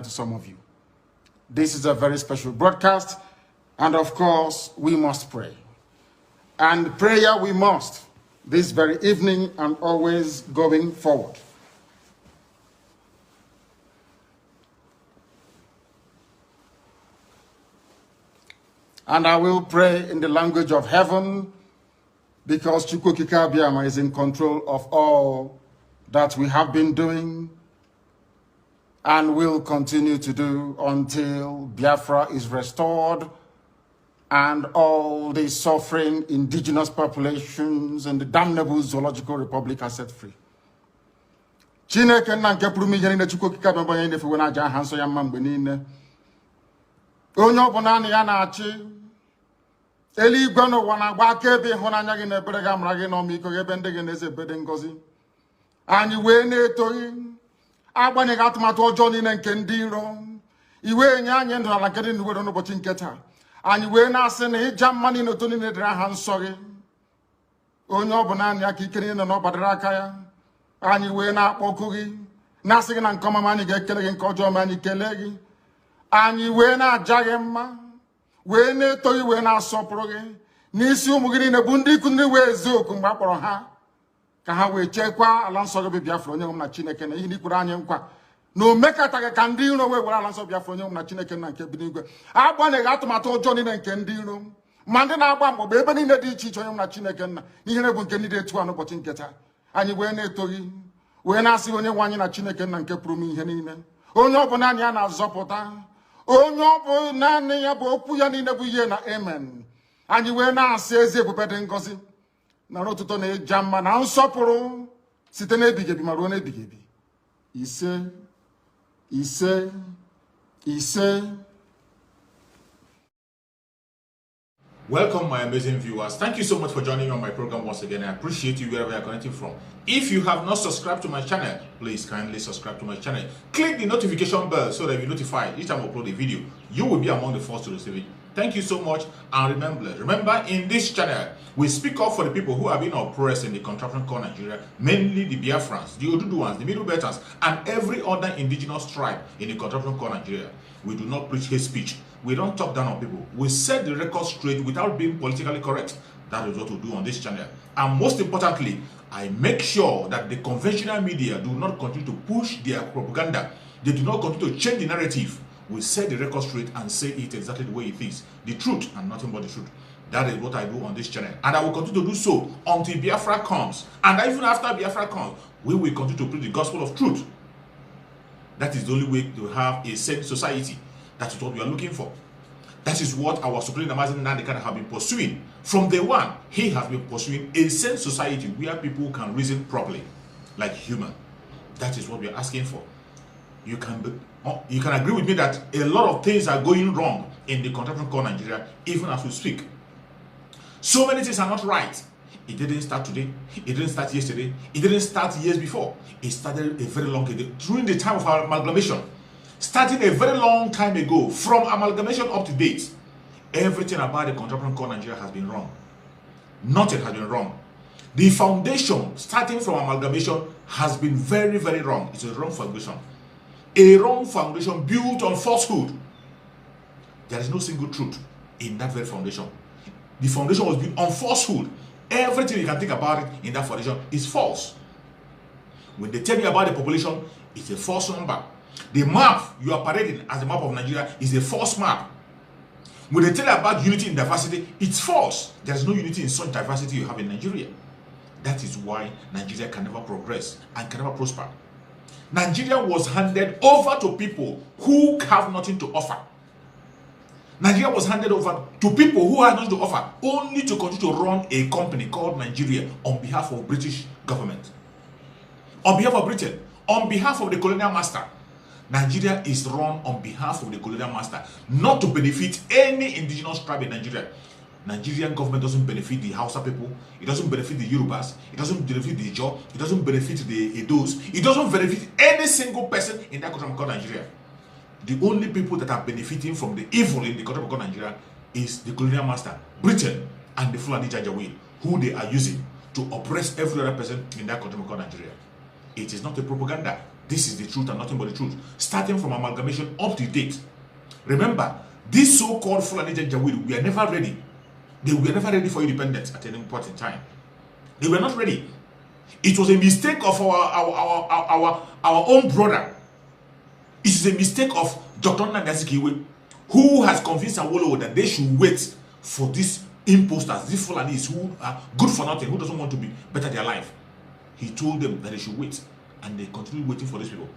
to some of you. This is a very special broadcast, and of course, we must pray. And prayer we must, this very evening and always going forward. And I will pray in the language of heaven, because Chukwukika Biama is in control of all that we have been doing and will continue to do until Biafra is restored and all the suffering indigenous populations in the damnable zoological republic are set free. Chineke na nke pụrụ ihe niile Chukwukika Biama onye na-efe na aja ha nsọ ya mma mgbe niile. Onye ọbụla na ya na-achị eluigwe n'ụwa na-agba akaebe ịhụnanya gị na ebere gị amara gị n'ọmịiko gị ebe ndị gị na-eze ebede ngọzi. Anyị wee na-etoghị agbanyeghị atụmatụ ọjọọ niile nke ndị iro. Iwe nye anyị ndụ ala nke dị n'uwere n'ụbọchị nke taa. Anyị wee na-asị na ịja mma niile otu niile dịrị aha nsọ gị. Onye ọ bụ naanị aka ike niile na ọ gbadara aka ya. Anyị wee na-akpọku gị na-asị gị na nke ọma anyị ga-ekele gị, nke ọjọọ ma anyị kelee gị. Anyị wee na-aja gị mma, wee na-eto gị, wee na-asọpụrụ gị n'isi ụmụ gị niile bụ ndị ikwu ndị wee ezu oku mgbe a kpọrọ ha ka ha wee chekwaa ala nsọ gị bụ Biafra onye nwe m na Chineke na ihe n'ikwere anyị nkwa na o mekataghị ka ndị iro wee were ala nsọ Biafra onye nwe m na Chineke na nke bi n'igwe. Agbanyeghị atụmatụ ọjọọ niile nke ndị iro ma ndị na-agba mgbọgba ebe niile dị iche iche onye nwe m na Chineke nna n'ihere bụ nke ndị dị etu a n'ụbọchị nke taa. Anyị wee na-eto gị, wee na-asị onye nwe anyị na Chineke nna nke pụrụ m ihe niile, onye ọ bụ naanị ya na-azọpụta, onye ọ bụ naanị ya bụ okwu ya niile bụ ihe na amen. Anyị wee na-asị ezi ebube dị ngọzi na ọtụtụ na ịja mma na nsọpụrụ site n'ebighị ebi ma ruo n'ebighị ebi. Ise ise ise. Welcome, my amazing viewers. Thank you so much for joining me on my program once again. I appreciate you wherever you are connecting from. If you have not subscribed to my channel, please kindly subscribe to my channel. Click the notification bell so that you're notified each time I upload a video. You will be among the first to receive it. Thank you so much, and remember, in this channel, we speak up for the people who have been oppressed in the contraption called Nigeria, mainly the Biafrans, the Oduduwans, the Middle Belters, and every other indigenous tribe in the contraption called Nigeria. We do not preach hate speech. We don't talk down on people. We set the record straight without being politically correct. That is what we do on this channel. And most importantly, I make sure that the conventional media do not continue to push their propaganda. They do not continue to change the narrative. We set the record straight and say it exactly the way it is. The truth and nothing but the truth. That is what I do on this channel. And I will continue to do so until Biafra comes. And even after Biafra comes, we will continue to preach the gospel of truth. That is the only way to have a sane society. That is what we are looking for. That is what our Supreme Mazi Nnamdi Kanu have been pursuing. From day one, he has been pursuing a sane society where people can reason properly, like human. That is what we are asking for. You can agree with me that a lot of things are going wrong in the contraption called Nigeria, even as we speak. So many things are not right. It didn't start today. It didn't start yesterday. It didn't start years before. It started a very long time during the time of our amalgamation. Starting a very long time ago, from amalgamation up to date, everything about the contraption called Nigeria has been wrong. Nothing has been wrong. The foundation, starting from amalgamation, has been very, very wrong. It's a wrong foundation. A wrong foundation built on falsehood. There is no single truth in that very foundation. The foundation was built on falsehood. Everything you can think about it in that foundation is false. When they tell you about the population, it's a false number. The map you are parading as the map of Nigeria is a false map. When they tell you about unity in diversity, it's false. There's no unity in such diversity you have in Nigeria. That is why Nigeria can never progress and can never prosper. Nigeria was handed over to people who have nothing to offer. Nigeria was handed over to people who had nothing to offer, only to continue to run a company called Nigeria on behalf of British government. On behalf of Britain, on behalf of the colonial master. Nigeria is run on behalf of the colonial master, not to benefit any indigenous tribe in Nigeria. Nigerian government doesn't benefit the Hausa people, it doesn't benefit the Yorubas, it doesn't benefit the Ijaw, it doesn't benefit the Edos, it doesn't benefit any single person in that country called Nigeria. The only people that are benefiting from the evil in the country called Nigeria is the colonial master, Britain, and the Fulani Janjaweed, who they are using to oppress every other person in that country called Nigeria. It is not a propaganda. This is the truth and nothing but the truth. Starting from amalgamation up to date. Remember, this so-called Fulani Janjaweed, we are never ready. They were never ready for independence at any point in time. They were not ready. It was a mistake of our own brother. It is a mistake of Dr. Nnamdi Kanu, who has convinced Awolowo that they should wait for these imposters, these Fulanis who are good for nothing, who doesn't want to be better their life. He told them that they should wait, and they continued waiting for these people.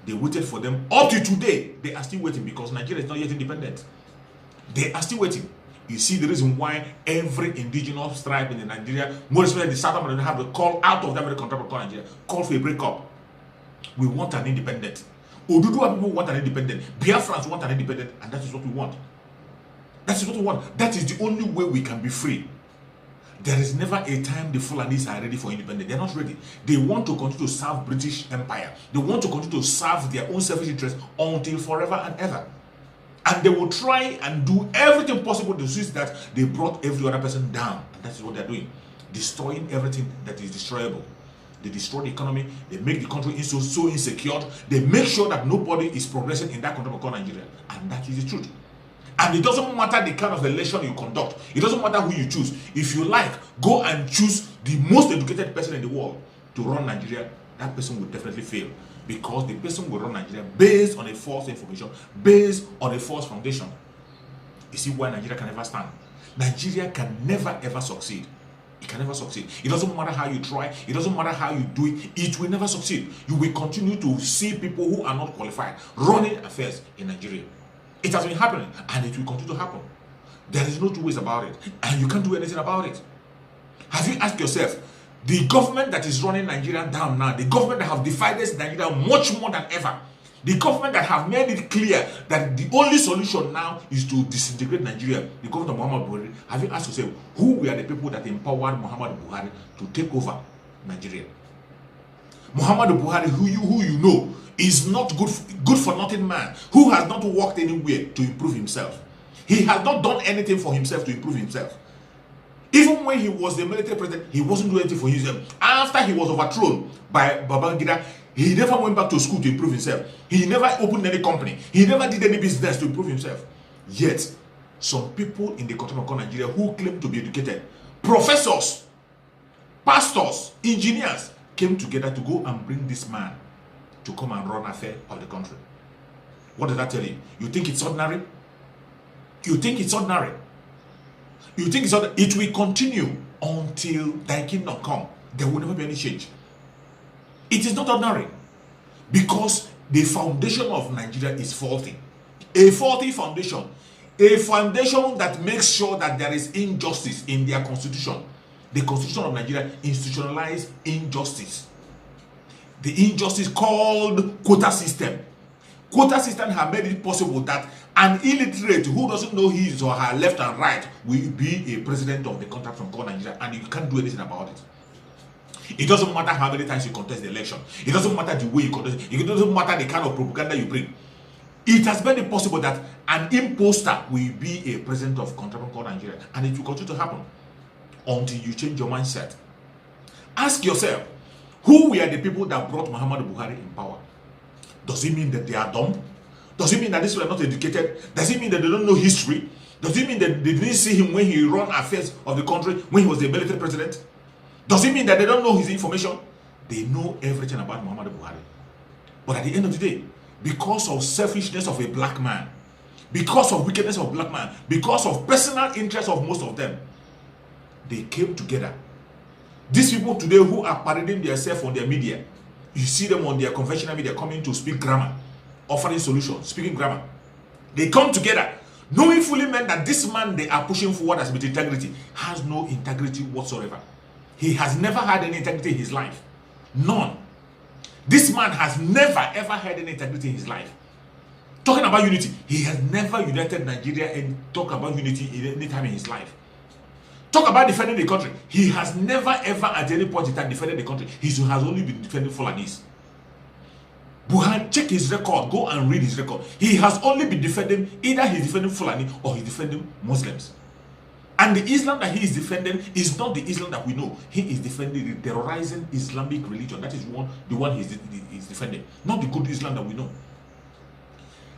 They waited for them up to today. They are still waiting because Nigeria is not yet independent. They are still waiting. You see the reason why every indigenous tribe in Nigeria, more especially the Southern Nigeria, have a call out of the American tribe called Nigeria, call for a breakup. We want an independent. Oduduwa people want an independent. Biafrans want an independent, and that is what we want. That is what we want. That is the only way we can be free. There is never a time the Fulanis are ready for independence. They are not ready. They want to continue to serve British Empire. They want to continue to serve their own selfish interests until forever and ever. And they will try and do everything possible to see that they brought every other person down. And that is what they are doing. Destroying everything that is destroyable. They destroy the economy. They make the country so insecure. They make sure that nobody is progressing in that country called Nigeria. And that is the truth. And it doesn't matter the kind of election you conduct. It doesn't matter who you choose. If you like, go and choose the most educated person in the world to run Nigeria. That person will definitely fail. Because the person will run Nigeria based on a false information, based on a false foundation. You see why Nigeria can never stand. Nigeria can never ever succeed. It can never succeed. It doesn't matter how you try. It doesn't matter how you do it. It will never succeed. You will continue to see people who are not qualified running affairs in Nigeria. It has been happening and it will continue to happen. There is no two ways about it. And you can't do anything about it. Have you asked yourself, the government that is running Nigeria down now, the government that have divided Nigeria much more than ever, the government that have made it clear that the only solution now is to disintegrate Nigeria, the government of Muhammad Buhari, have you asked yourself, who were the people that empowered Muhammad Buhari to take over Nigeria? Muhammad Buhari, who you know, is not good for nothing man, who has not worked anywhere to improve himself. He has not done anything for himself to improve himself. Even when he was the military president, he wasn't doing anything for himself. After he was overthrown by Babangida, he never went back to school to improve himself. He never opened any company. He never did any business to improve himself. Yet, some people in the country of Nigeria who claim to be educated, professors, pastors, engineers, came together to go and bring this man to come and run affairs of the country. What does that tell you? You think it's ordinary? You think it's ordinary? You think it's ordinary? It will continue until thy kingdom come. There will never be any change. It is not ordinary because the foundation of Nigeria is faulty. A faulty foundation. A foundation that makes sure that there is injustice in their constitution. The constitution of Nigeria institutionalized injustice. The injustice called quota system. Quota system have made it possible that an illiterate who doesn't know his or her left and right will be a president of the country from Nigeria, and you can't do anything about it. It doesn't matter how many times you contest the election. It doesn't matter the way you contest it. It doesn't matter the kind of propaganda you bring. It has made it possible that an imposter will be a president of country called Nigeria, and it will continue to happen until you change your mindset. Ask yourself, who were the people that brought Muhammad Buhari in power? Does it mean that they are dumb? Does it mean that these people are not educated? Does it mean that they don't know history? Does it mean that they didn't see him when he ran affairs of the country, when he was the military president? Does it mean that they don't know his information? They know everything about Muhammad Buhari. But at the end of the day, because of selfishness of a black man, because of wickedness of a black man, because of personal interest of most of them, they came together. These people today who are parading themselves on their media, you see them on their conventional media coming to speak grammar, offering solutions, speaking grammar. They come together, knowing fully men that this man they are pushing forward as with integrity has no integrity whatsoever. He has never had any integrity in his life. None. This man has never ever had any integrity in his life. Talking about unity, he has never united Nigeria and talk about unity in any time in his life. Talk about defending the country. He has never ever at any point in time defended the country. He has only been defending Fulanis. Buhari, check his record. Go and read his record. He has only been defending, either he's defending Fulani or he's defending Muslims. And the Islam that he is defending is not the Islam that we know. He is defending the terrorizing Islamic religion. That is the one he is defending, not the good Islam that we know.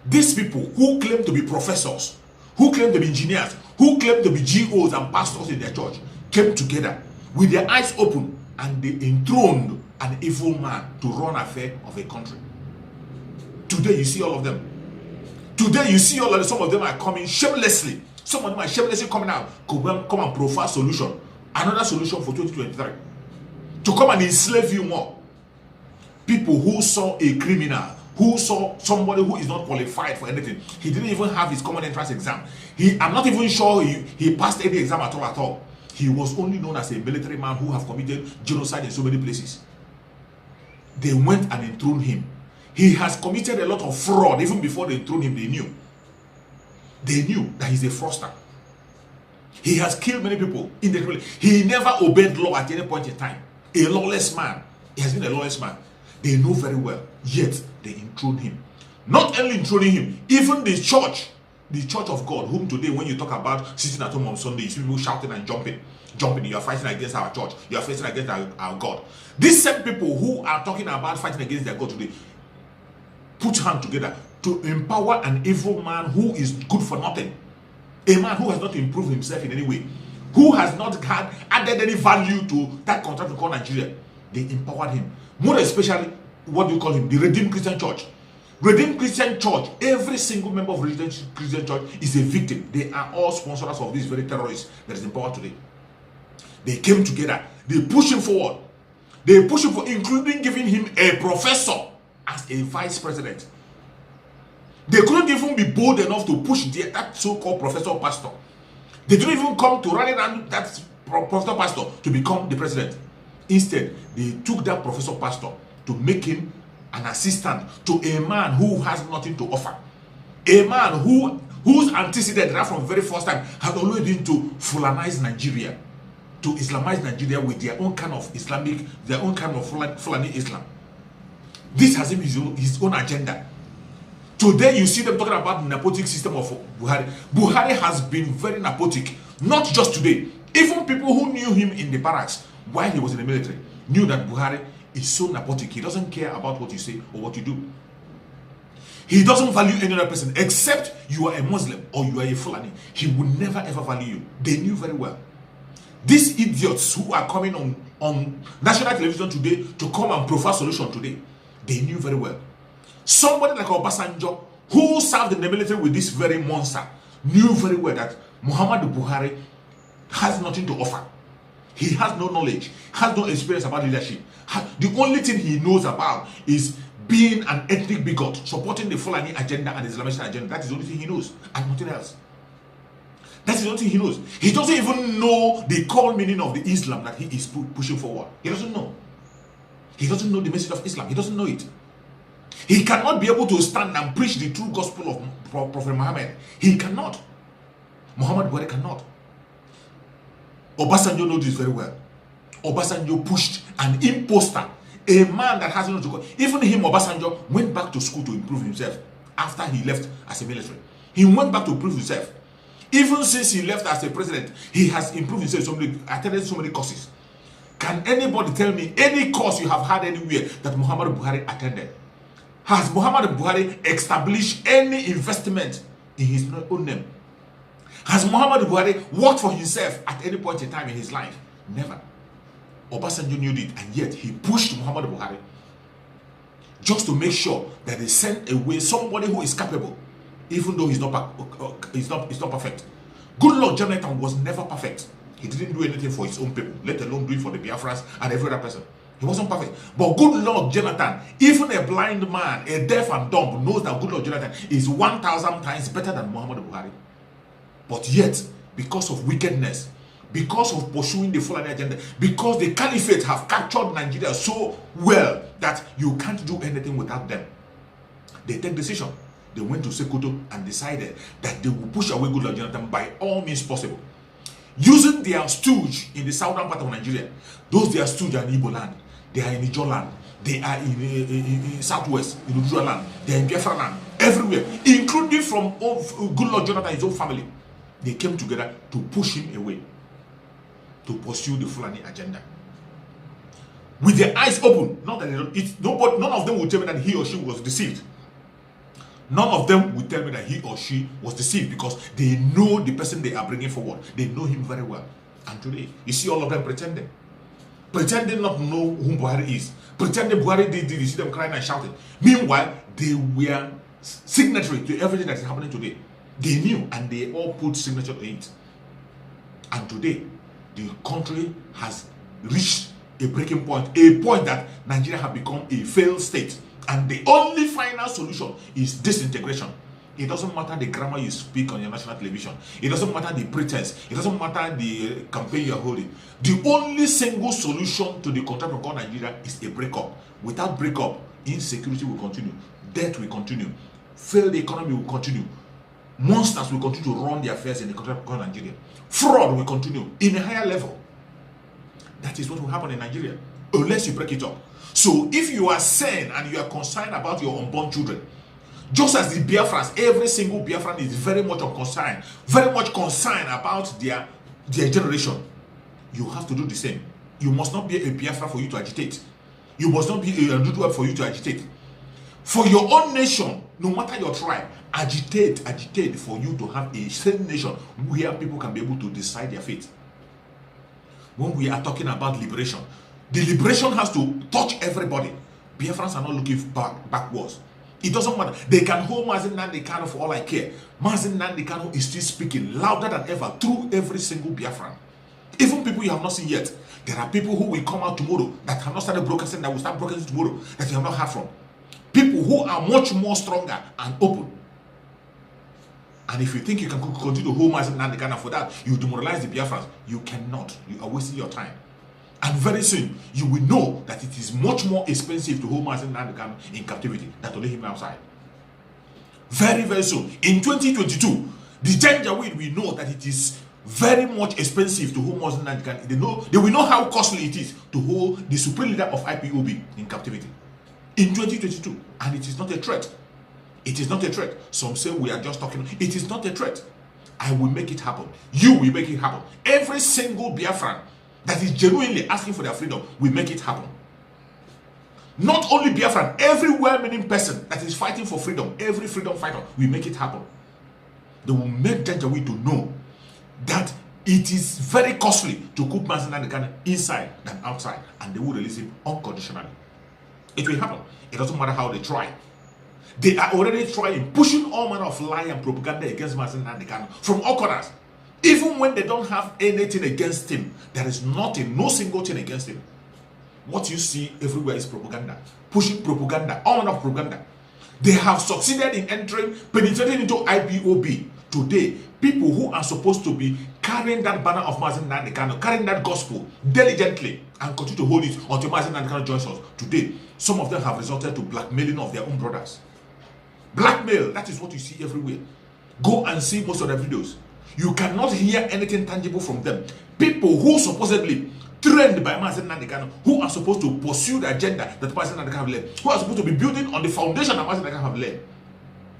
These people who claim to be professors, who claim to be engineers, who claim to be GOs and pastors in their church, came together with their eyes open and they enthroned an evil man to run affairs of a country. Today you see all of them. Today you see all of them. Some of them are coming shamelessly. Some of them are shamelessly coming out come and profile solution, another solution for 2023, to come and enslave you more. People who saw a criminal, who saw somebody who is not qualified for anything. He didn't even have his common entrance exam. I'm not even sure he passed any exam at all. He was only known as a military man who have committed genocide in so many places. They went and enthroned him. He has committed a lot of fraud. Even before they enthroned him, they knew. They knew that he's a fraudster. He has killed many people in the community. He never obeyed law at any point in time. A lawless man. He has been a lawless man. They know very well. Yet they enthroned him. Not only enthroning him, even the church of God, whom today when you talk about sitting at home on Sunday, you see people shouting and jumping. You are fighting against our church. You are fighting against our God. These same people who are talking about fighting against their God today, put hands together to empower an evil man who is good for nothing. A man who has not improved himself in any way, who has not added any value to that contract we call Nigeria. They empowered him. More especially, what do you call him? The Redeemed Christian Church. Redeemed Christian Church, every single member of Redeemed Christian Church is a victim. They are all sponsors of these very terrorists that is in power today. They came together. They push him forward. They push him forward, including giving him a professor as a vice president. They couldn't even be bold enough to push that so-called professor pastor. They didn't even come to rally around that professor pastor to become the president. Instead, they took that professor pastor to make him an assistant to a man who has nothing to offer. A man whose antecedent right from the very first time had always been to Fulanize Nigeria, to Islamize Nigeria with their own kind of Fulani Islam. This has been his own agenda. Today you see them talking about the nepotic system of Buhari. Buhari has been very nepotic. Not just today. Even people who knew him in the barracks while he was in the military knew that Buhari is so nepotic. He doesn't care about what you say or what you do. He doesn't value any other person except you are a Muslim or you are a Fulani. He would never ever value you. They knew very well. These idiots who are coming on national television today to come and profile solution today, they knew very well. Somebody like Obasanjo, who served in the military with this very monster, knew very well that Muhammadu Buhari has nothing to offer. He has no knowledge, has no experience about leadership. The only thing he knows about is being an ethnic bigot, supporting the Fulani agenda and the Islamist agenda. That is the only thing he knows, and nothing else. That is the only thing he knows. He doesn't even know the core meaning of the Islam that he is pushing forward. He doesn't know. He doesn't know the message of Islam. He doesn't know it. He cannot be able to stand and preach the true gospel of Prophet Muhammad. He cannot. Muhammad Buhari cannot. Obasanjo knows this very well. Obasanjo pushed an imposter, a man that has not to go. Even him, Obasanjo, went back to school to improve himself after he left as a military. He went back to improve himself. Even since he left as a president, he has improved himself, attended so many courses. Can anybody tell me any course you have had anywhere that Muhammad Buhari attended? Has Muhammad Buhari established any investment in his own name? Has Muhammad Buhari worked for himself at any point in time in his life? Never. Obasanjo knew it, and yet he pushed Muhammad Buhari just to make sure that they sent away somebody who is capable, even though he's not perfect. Good Lord Jonathan was never perfect. He didn't do anything for his own people, let alone do it for the Biafrans and every other person. He wasn't perfect. But good Lord Jonathan, even a blind man, a deaf and dumb, knows that good Lord Jonathan is 1,000 times better than Muhammad Buhari. But yet, because of wickedness, because of pursuing the Fulani agenda, because the caliphate have captured Nigeria so well that you can't do anything without them, they take decision. They went to Sokoto and decided that they will push away good Lord Jonathan by all means possible. Using their stooge in the southern part of Nigeria. Those their stooge are in Igbo land. They are in Ijo land. They are in southwest, in Udua land. They are in Biafra land. Everywhere. Including from good Lord Jonathan, his own family. They came together to push him away, to pursue the Fulani agenda. With their eyes open, not that none of them will tell me that he or she was deceived. None of them will tell me that he or she was deceived, because they know the person they are bringing forward. They know him very well. And today, you see all of them pretending not to know who Buhari is, pretending Buhari did. You see them crying and shouting. Meanwhile, they were signatory to everything that is happening today. They knew, and they all put signature to it. And today, the country has reached a breaking point, a point that Nigeria has become a failed state, and the only final solution is disintegration. It doesn't matter the grammar you speak on your national television. It doesn't matter the pretense. It doesn't matter the campaign you are holding. The only single solution to the contract of Nigeria is a breakup. Without breakup, insecurity will continue, death will continue, failed economy will continue, monsters will continue to run their affairs in the contract of Nigeria, fraud will continue in a higher level. That is what will happen in Nigeria unless you break it up. So if you are sane and you are concerned about your unborn children, just as the Biafrans, every single Biafran is very much concerned about their generation, you have to do the same. You must not be a Biafra for you to agitate. You must not be a Nduduwa for you to agitate. For your own nation, no matter your tribe, agitate for you to have a sane nation where people can be able to decide their fate. When we are talking about liberation, the liberation has to touch everybody. Biafrans are not looking backwards. It doesn't matter. They can hold Mazi Nnamdi Kanu for all I care. Mazi Nnamdi Kanu is still speaking louder than ever through every single Biafran. Even people you have not seen yet. There are people who will come out tomorrow that have not started broadcasting, that will start broadcasting tomorrow, that you have not heard from. People who are much more stronger and open. And if you think you can continue to hold Mazi Nnamdi Kanu for that, you demoralize the Biafrans. You cannot. You are wasting your time. And very soon, you will know that it is much more expensive to hold Mazi Nnamdi Kanu in captivity than to leave him outside. Very, very soon. In 2022, the Janjaweed will know that it is very much expensive to hold Mazi Nnamdi Kanu. They will know how costly it is to hold the supreme leader of IPOB in captivity. In 2022. And it is not a threat. It is not a threat. Some say we are just talking. It is not a threat. I will make it happen. You will make it happen. Every single Biafran that is genuinely asking for their freedom will make it happen. Not only Biafran, every well-meaning person that is fighting for freedom, every freedom fighter will make it happen. They will make Janjaweed to know that it is very costly to keep Mazi Nnamdi Kanu inside than outside, and they will release him unconditionally. It will happen. It doesn't matter how they try. They are already trying, pushing all manner of lie and propaganda against Mazi Nnamdi Kanu from all corners. Even when they don't have anything against him, there is nothing, no single thing against him. What you see everywhere is propaganda, pushing propaganda, all manner of propaganda. They have succeeded in penetrating into IPOB. Today, people who are supposed to be carrying that banner of Mazi Nnamdi Kanu, carrying that gospel diligently and continue to hold it until Mazi Nnamdi Kanu joins us. Today, some of them have resorted to blackmailing of their own brothers. Blackmail, that is what you see everywhere. Go and see most of their videos. You cannot hear anything tangible from them. People who supposedly trained by Mazi Nnamdi Kanu, who are supposed to pursue the agenda that Mazi Nnamdi Kanu have led, who are supposed to be building on the foundation that Mazi Nnamdi Kanu have led.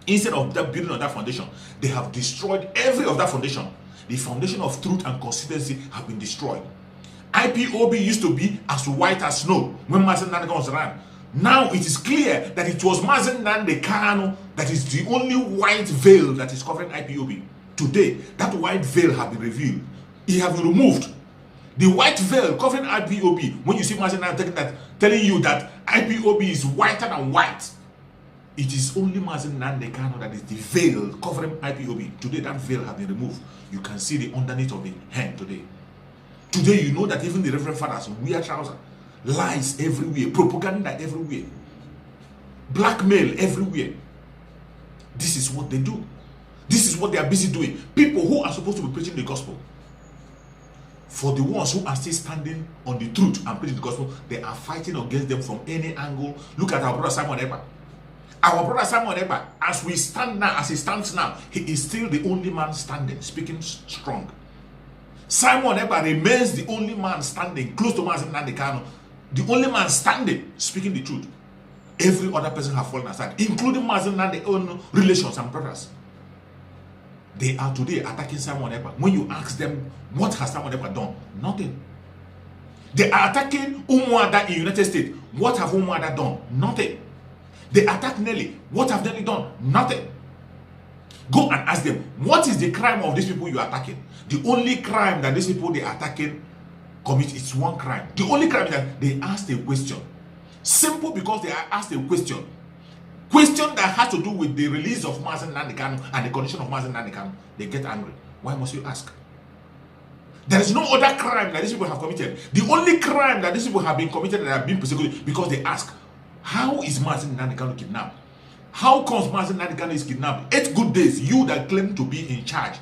Instead of that building on that foundation, they have destroyed every of that foundation. The foundation of truth and consistency have been destroyed. IPOB used to be as white as snow when Mazi Nnamdi Kanu was around. Now it is clear that it was Mazi Nnamdi Kanu that is the only white veil that is covering IPOB. Today, that white veil has been revealed. It has been removed. The white veil covering IPOB, when you see Mazi Nnamdi telling you that IPOB is whiter than white, it is only Mazi Nnamdi Kanu that is the veil covering IPOB. Today, that veil has been removed. You can see the underneath of the hand today. Today, you know that even the Reverend Fathers wear trousers. Lies everywhere, propaganda everywhere, blackmail everywhere. This is what they do. This is what they are busy doing. People who are supposed to be preaching the gospel, for the ones who are still standing on the truth and preaching the gospel, they are fighting against them from any angle. Look at our brother Simon Ekpa. Our brother Simon Ekpa, as we stand now, as he stands now, he is still the only man standing, speaking strong. Simon Ekpa remains the only man standing close to Mazi Nnamdi Kanu, the only man standing, speaking the truth. Every other person have fallen aside, including Mazi Nnamdi's own relations and brothers. They are today attacking Simon Ekpa. When you ask them, what has Simon Ekpa done? Nothing. They are attacking Umuada in United States. What have Umuada done? Nothing. They attack Nelly. What have Nelly done? Nothing. Go and ask them, what is the crime of these people you are attacking? The only crime that these people they are attacking commit is one crime. The only crime is that they asked a question. Simple, because they are asked a question. Question that has to do with the release of Mazi Nnamdi Kanu and the condition of Mazi Nnamdi Kanu. They get angry. Why must you ask? There is no other crime that these people have committed. The only crime that these people have been committed that have been persecuted because they ask, how is Mazi Nnamdi Kanu kidnapped? How comes Mazi Nnamdi Kanu is kidnapped? 8 good days, you that claim to be in charge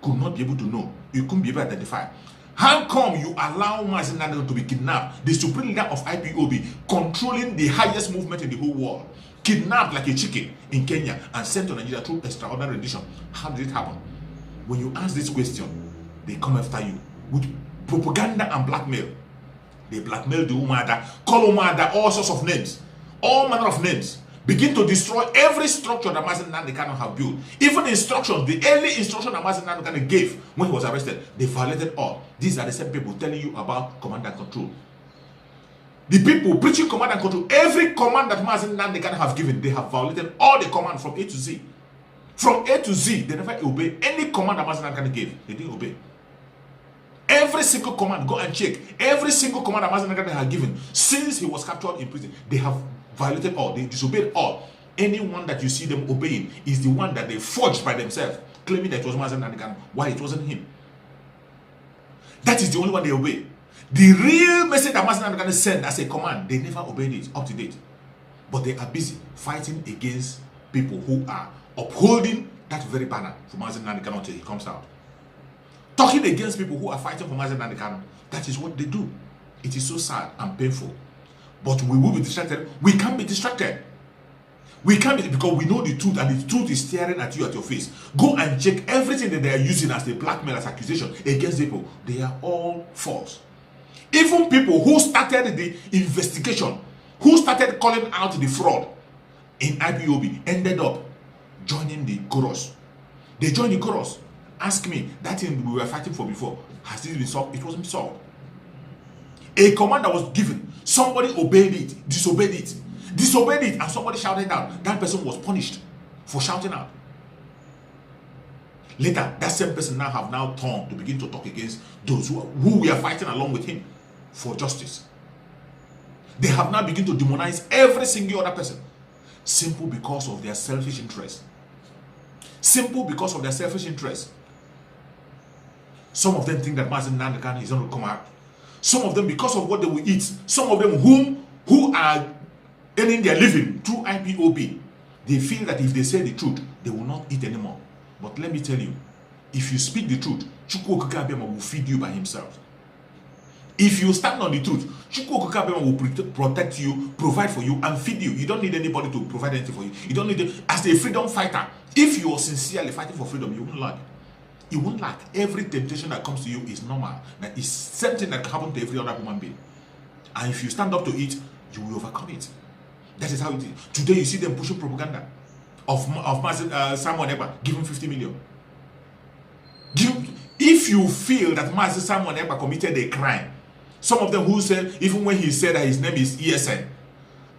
could not be able to know. You couldn't be able to identify. How come you allow Mazi Nnamdi Kanu to be kidnapped? The supreme leader of IPOB, controlling the highest movement in the whole world, kidnapped like a chicken in Kenya and sent to Nigeria through extraordinary rendition. How did it happen? When you ask this question, they come after you with propaganda and blackmail. They blackmail the Umada, call Umada all sorts of names, all manner of names, begin to destroy every structure that Mazi Nnamdi Kanu have built. Even instructions, the early instruction that Mazi Nnamdi Kanu gave when he was arrested, they violated all. These are the same people telling you about command and control. The people preaching command and control, every command that Mazi Nnamdi Kanu have given, they have violated all the command from A to Z. From A to Z, they never obey any command that Mazi Nnamdi Kanu gave. They didn't obey. Every single command, go and check. Every single command that Mazi Nnamdi Kanu had given since he was captured in prison, they have violated all. They disobeyed all. Anyone that you see them obeying is the one that they forged by themselves, claiming that it was Mazi Nnamdi Kanu, while it wasn't him. That is the only one they obey. The real message that Mazi Nnamdi Kanu sent as a command, they never obeyed it up to date. But they are busy fighting against people who are upholding that very banner for Mazi Nnamdi Kanu until he comes out. Talking against people who are fighting for Mazi Nnamdi Kanu. That is what they do. It is so sad and painful. But we will be distracted. We can't be distracted. We can't be, because we know the truth, and the truth is staring at you at your face. Go and check everything that they are using as a blackmail, as accusation against people. They are all false. Even people who started the investigation, who started calling out the fraud in IPOB, ended up joining the chorus. They joined the chorus. Ask me, that thing we were fighting for before, has this been solved? It wasn't solved. A command that was given, somebody obeyed it, disobeyed it, and somebody shouted out. That person was punished for shouting out. Later, that same person have now turned to begin to talk against those who we are fighting along with him for justice. They have now begun to demonize every single other person, simple because of their selfish interest. Simple because of their selfish interest. Some of them think that Mazi Nnamdi Kanu is going to come out. Some of them, because of what they will eat. Some of them who are earning their living through IPOB, they feel that if they say the truth, they will not eat anymore. But let me tell you, if you speak the truth, Chukwu Okike Abiama will feed you by himself. If you stand on the truth, Chukwu Okike Abiama will protect you, provide for you, and feed you. You don't need anybody to provide anything for you. You don't need it. As a freedom fighter, if you are sincerely fighting for freedom, you won't lack. You won't lack. Every temptation that comes to you is normal. That is something that can happen to every other human being. And if you stand up to it, you will overcome it. That is how it is. Today you see them pushing propaganda of Simon Ekpa, give him 50 million. If you feel that Mazi Simon Ekpa committed a crime, some of them who said, even when he said that his name is ESN,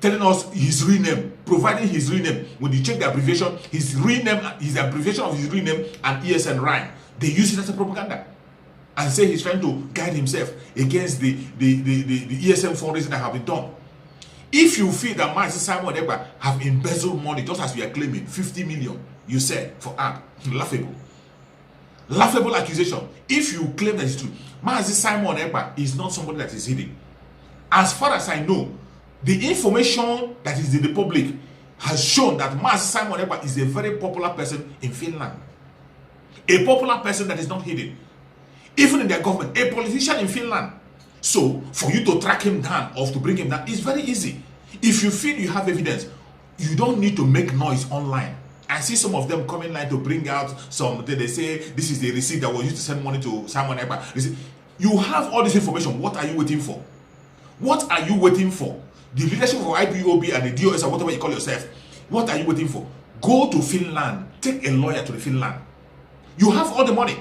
telling us his real name, providing his real name, when you check the abbreviation, his real name, his abbreviation of his real name and ESN rhyme, they use it as a propaganda and say he's trying to guide himself against the ESN fundraising that have been done. If you feel that Mazi Simon Ekpa have embezzled money, just as we are claiming 50 million, you said for art, laughable. Laughable accusation. If you claim that it's true, Mazi Simon Ekpa is not somebody that is hidden. As far as I know, the information that is in the public has shown that Mazi Simon Ekpa is a very popular person in Finland. A popular person that is not hidden. Even in their government, a politician in Finland. So, for you to track him down or to bring him down is very easy. If you feel you have evidence, you don't need to make noise online. I see some of them coming line to bring out some, they say this is the receipt that was used to send money to Simon Ekpa. You have all this information. What are you waiting for? What are you waiting for? The leadership of IPOB and the DOS or whatever you call yourself, what are you waiting for? Go to Finland. Take a lawyer to the Finland. You have all the money.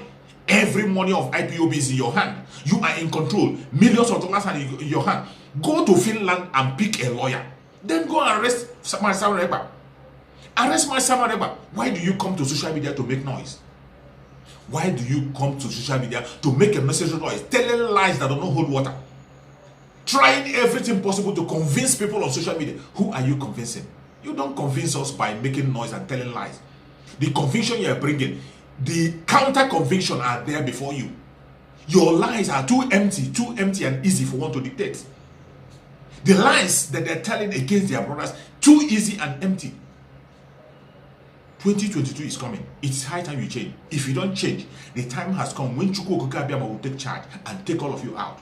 Every money of IPOB is in your hand. You are in control. Millions of dollars are in your hand. Go to Finland and pick a lawyer. Then go and arrest Mazi Nnamdi Kanu. Arrest Mazi Nnamdi Kanu. Why do you come to social media to make noise? Why do you come to social media to make a message of noise, telling lies that do not hold water? Trying everything possible to convince people on social media. Who are you convincing? You don't convince us by making noise and telling lies. The conviction you are bringing, the counter conviction are there before you. Your lies are too empty and easy for one to dictate. The lies that they're telling against their brothers, too easy and empty. 2022 is coming. It's high time you change. If you don't change, the time has come when Chukwu Okike Abiama will take charge and take all of you out.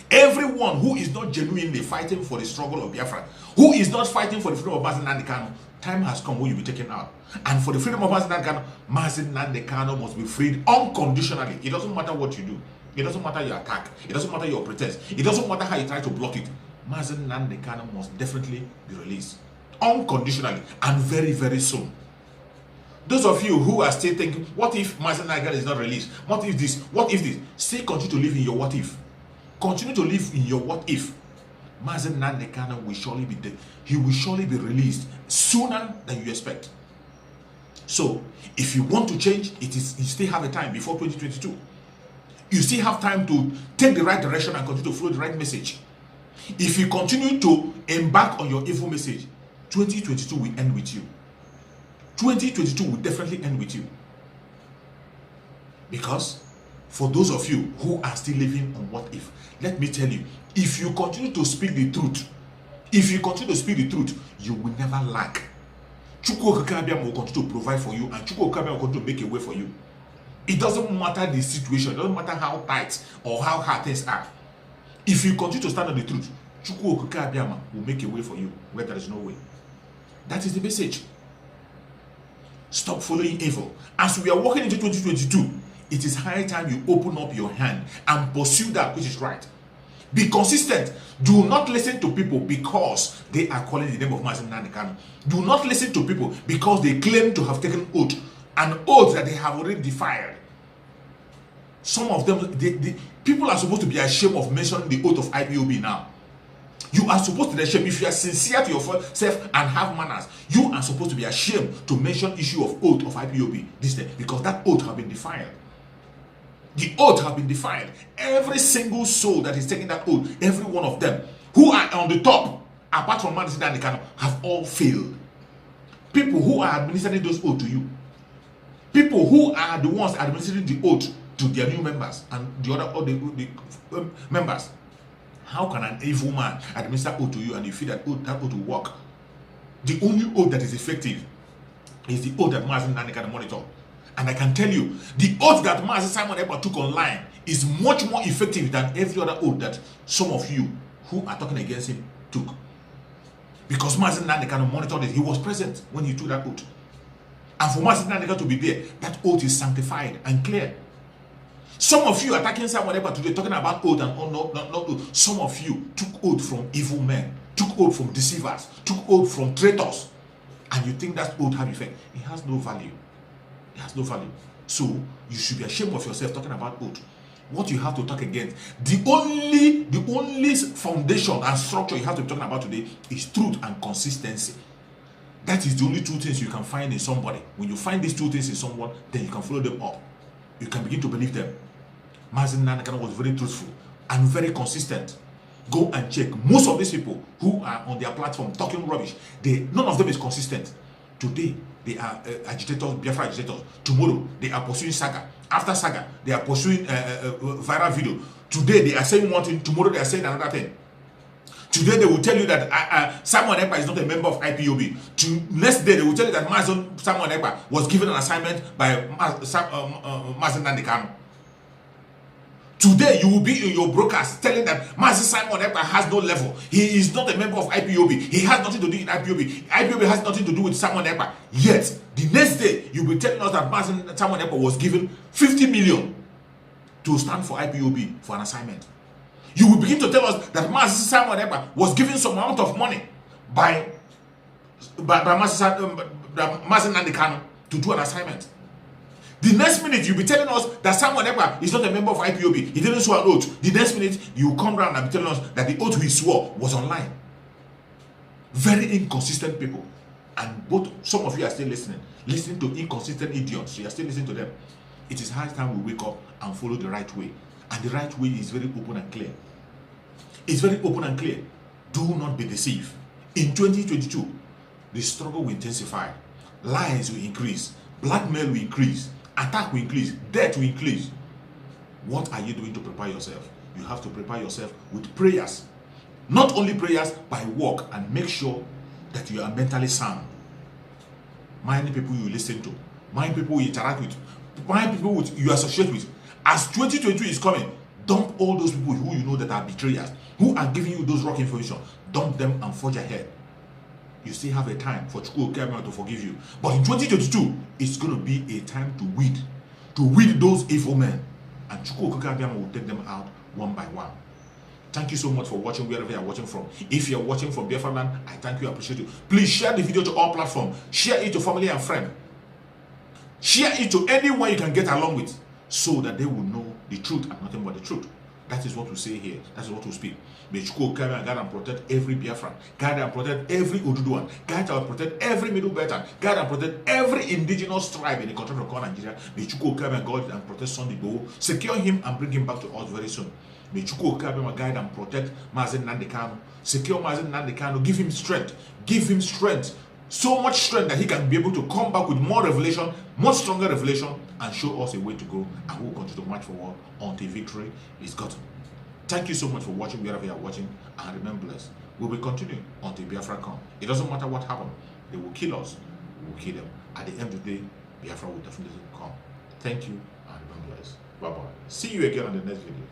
Everyone who is not genuinely fighting for the struggle of Biafra, who is not fighting for the freedom of Mazi Nnamdi Kanu, time has come when you'll be taken out. And for the freedom of Mazi Nnamdi Kanu must be freed unconditionally. It doesn't matter what you do. It doesn't matter your attack. It doesn't matter your pretense. It doesn't matter how you try to block it. Mazi Nnamdi Kanu must definitely be released unconditionally and very, very soon. Those of you who are still thinking, what if Mazi Nnamdi Kanu is not released? What if this? What if this? Still continue to live in your what if. Continue to live in your what if. Mazi Nnamdi Kanu will surely be dead. He will surely be released sooner than you expect. So, if you want to change, you still have a time before 2022. You still have time to take the right direction and continue to flow the right message. If you continue to embark on your evil message, 2022 will end with you. 2022 will definitely end with you. Because for those of you who are still living on what if, let me tell you, if you continue to speak the truth, you will never lack. Chukwu Okike Abiama will continue to provide for you, and Chukwu Okike Abiama will continue to make a way for you. It doesn't matter the situation, it doesn't matter how tight or how hard things are. If you continue to stand on the truth, Chukwu Okike Abiama will make a way for you where there is no way. That is the message. Stop following evil. As we are walking into 2022, it is high time you open up your hand and pursue that which is right. Be consistent. Do not listen to people because they are calling the name of Mazi Nnamdi Kanu. Do not listen to people because they claim to have taken oath, an oath that they have already defied. Some of them, people are supposed to be ashamed of mentioning the oath of IPOB now. You are supposed to be ashamed. If you are sincere to yourself and have manners, you are supposed to be ashamed to mention issue of oath of IPOB this day, because that oath has been defiled. The oath has been defiled. Every single soul that is taking that oath, every one of them who are on the top, apart from Mazi Nnamdi Kanu, have all failed. People who are administering those oaths to you, people who are the ones administering the oath to their new members and the other members. How can an evil man administer oath to you and you feel that oath will work? The only oath that is effective is the oath that Mazi Nnamdi Kanu monitored. And I can tell you, the oath that Mazi Simon Ekpa took online is much more effective than every other oath that some of you who are talking against him took. Because Mazi Nnamdi Kanu monitored it. He was present when he took that oath. And for Mazi Nnamdi Kanu to be there, that oath is sanctified and clear. Some of you attacking Simon Ekpa today, talking about oath and not oath. Some of you took oath from evil men, took oath from deceivers, took oath from traitors. And you think that oath has effect. It has no value. It has no value. So you should be ashamed of yourself talking about oath. What you have to talk against, the only foundation and structure you have to be talking about today is truth and consistency. That is the only two things you can find in somebody. When you find these two things in someone, then you can follow them up. You can begin to believe them. Mazi Nnamdi Kanu was very truthful and very consistent. Go and check. Most of these people who are on their platform talking rubbish, none of them is consistent. Today, they are agitators, Biafra agitators. Tomorrow, they are pursuing saga. After saga, they are pursuing viral video. Today, they are saying one thing. Tomorrow, they are saying another thing. Today, they will tell you that Simon Ekpa is not a member of IPOB. Next day, they will tell you that Simon Ekpa was given an assignment by Mazi Nnamdi Kanu. Today, you will be in your broadcast telling that Mazi Simon Ekpa has no level. He is not a member of IPOB. He has nothing to do with IPOB. IPOB has nothing to do with Simon Ekpa. Yet, the next day, you will be telling us that Mazi Simon Ekpa was given 50 million to stand for IPOB for an assignment. You will begin to tell us that Mazi Simon Ekpa was given some amount of money by Mazi Nnamdi Kanu to do an assignment. The next minute, you'll be telling us that Samuel Ekpa is not a member of IPOB. He didn't swear an oath. The next minute, you come around and be telling us that the oath he swore was online. Very inconsistent people. And some of you are still listening to inconsistent idiots. You are still listening to them. It is high time we wake up and follow the right way. And the right way is very open and clear. It's very open and clear. Do not be deceived. In 2022, the struggle will intensify. Lies will increase. Blackmail will increase. Attack will increase. Death will increase. What are you doing to prepare yourself? You have to prepare yourself with prayers. Not only prayers, by work, and make sure that you are mentally sound. Mind the people you listen to. Mind people you interact with. Mind people you associate with. As 2022 is coming, dump all those people who you know that are betrayers, who are giving you those wrong information. Dump them and forge ahead. You still have a time for Chukwu Okabia to forgive you. But in 2022, it's going to be a time to weed those evil men. And Chukwu Okabia will take them out one by one. Thank you so much for watching wherever you are watching from. If you are watching from Biafran, I thank you, I appreciate you. Please share the video to all platforms. Share it to family and friends. Share it to anyone you can get along with, so that they will know the truth and nothing but the truth. That is what we say here. That is what we speak. May Chukwu Okabia guide and protect every Biafran. Guide and protect every Oduduwan. Guide and protect every Middle Beltan. Guide and protect every indigenous tribe in the country of Nigeria. May Chukwu Okabia guide and protect Sunday Igboho. Secure him and bring him back to us very soon. May Chukwu Okabia guide and protect Mazi Nnamdi Kanu. Secure Mazi Nnamdi Kanu. Give him strength. Give him strength. So much strength that he can be able to come back with more revelation, much stronger revelation, and show us a way to go. And we will continue to march forward until victory is gotten. Thank you so much for watching wherever you are watching, and remember blessed. We will continue until Biafra come. It doesn't matter what happens. They will kill us. We will kill them. At the end of the day, Biafra will definitely come. Thank you, and remember blessed. Bye-bye. See you again on the next video.